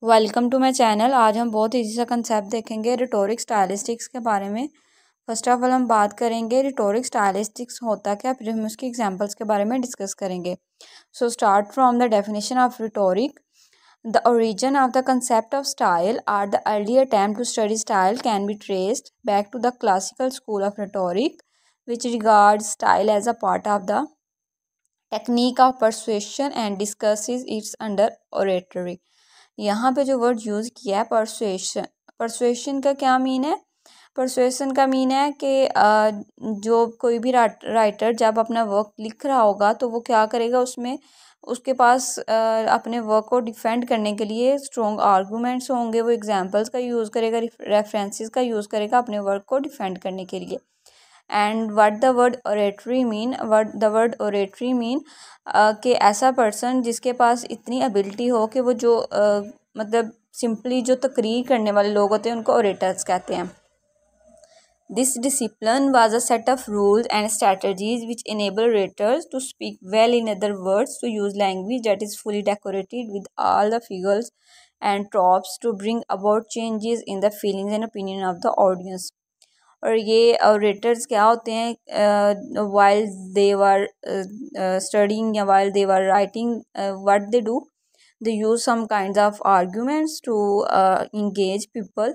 Welcome to my channel. आज हम बहुत इजी सा कंसेप्ट देखेंगे रिटोरिक स्टाइलिस्टिक्स के बारे में। फर्स्ट ऑफ ऑल हम बात करेंगे रिटोरिक स्टाइलिस्टिक्स होता क्या, फिर हम उसकी एग्जांपल्स के बारे में डिस्कस करेंगे। So start from the definition of rhetoric. The origin of the concept of style or the early attempt to study style can be traced back to the classical school of rhetoric which regard style as a part of the technique of persuasion and discusses its under oratory. यहाँ पे जो word use किया है persuasion, persuasion का क्या mean है? Persuasion का mean है कि जो कोई भी राइटर जब अपना वर्क लिख रहा होगा तो वो क्या करेगा, उसमें उसके पास अपने वर्क को डिफेंड करने के लिए स्ट्रॉन्ग आर्गूमेंट्स होंगे, वो एग्जांपल्स का यूज़ करेगा, रेफरेंसेस का यूज़ करेगा अपने वर्क को डिफेंड करने के लिए। And what the word oratory mean, what the word oratory mean कि ऐसा पर्सन जिसके पास इतनी एबिलिटी हो कि वो जो मतलब सिंपली जो तकरीर करने वाले लोग होते हैं उनको ओरेटर्स कहते हैं। This discipline was a set of rules and strategies which enable orators to speak well, in other words to use language that is fully decorated with all the figures and tropes to bring about changes in the feelings and opinion of the audience. और ये orators क्या होते हैं? While they were studying या while they were writing, what they do, they use some kind of arguments to engage people.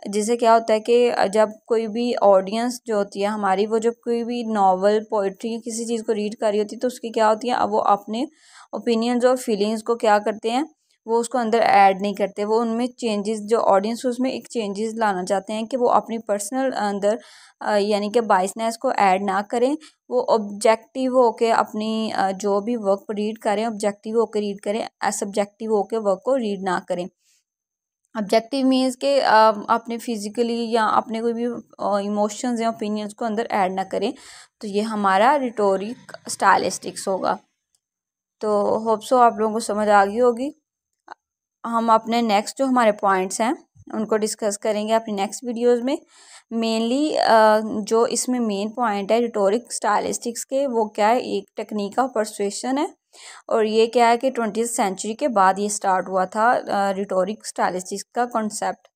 जिससे क्या होता है कि जब कोई भी ऑडियंस जो होती है हमारी, वो जब कोई भी नावल, पोइट्री, किसी चीज़ को रीड कर रही होती है तो उसकी क्या होती है, अब वो अपने ओपिनियंस और फीलिंग्स को क्या करते हैं, वो उसको अंदर ऐड नहीं करते, वो उनमें चेंजेस, जो ऑडियंस उसमें एक चेंजेस लाना चाहते हैं कि वो अपनी पर्सनल अंदर यानी कि बाइसनेस को ऐड ना करें, वो ऑब्जेक्टिव होके अपनी जो भी वर्क रीड करें ऑब्जेक्टिव होकर रीड करें, सब्जेक्टिव होकर वर्क को रीड ना करें। ऑब्जेक्टिव मीन्स के अपने फिजिकली या अपने कोई भी इमोशंस या ओपिनियंस को अंदर ऐड ना करें। तो ये हमारा रिटोरिक स्टाइलिस्टिक्स होगा। तो होप सो आप लोगों को समझ आ गई होगी। हम अपने नेक्स्ट जो हमारे पॉइंट्स हैं उनको डिस्कस करेंगे अपनी नेक्स्ट वीडियोस में। मेनली जो इसमें मेन पॉइंट है रिटोरिक स्टाइलिस्टिक्स के, वो क्या है, एक टेक्निक ऑफ परसुएशन है। और ये क्या है कि 20th सेंचुरी के बाद ये स्टार्ट हुआ था रिटोरिक स्टाइलिस्टिक्स का कॉन्सेप्ट।